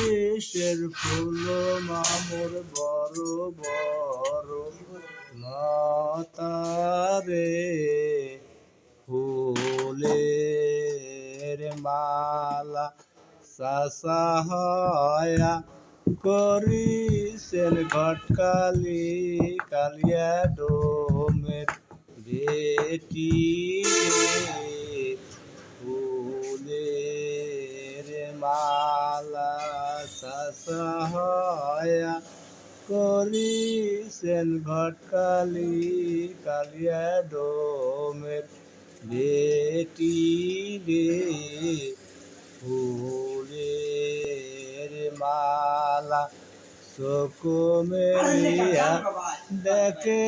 দেশের ফুল মামুর বড় বড় লতারে ফুলের মালা চাচা হয়া করিছেন ঘটকালি কালিয়া ডোমের বেটি ফুলের মালা চাচা হয়া করিছেন ঘটকালি কালিয়া ডোমের বেটি রে ফুলের মালা চোখ মেলিয়া দেখে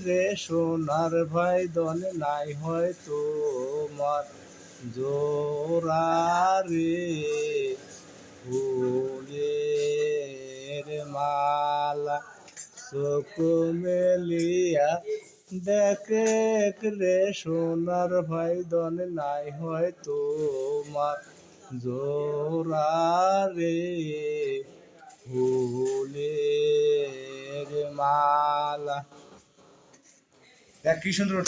রে সোনার ভাই দন নাই হয় তোমার জোড়া রে ফুলের মালা চোখ মেলিয়া দেখে রে সোনার ভাই দন নাই হয় তোমার জোড়া রে ফুলের মালা। কি সুন্দর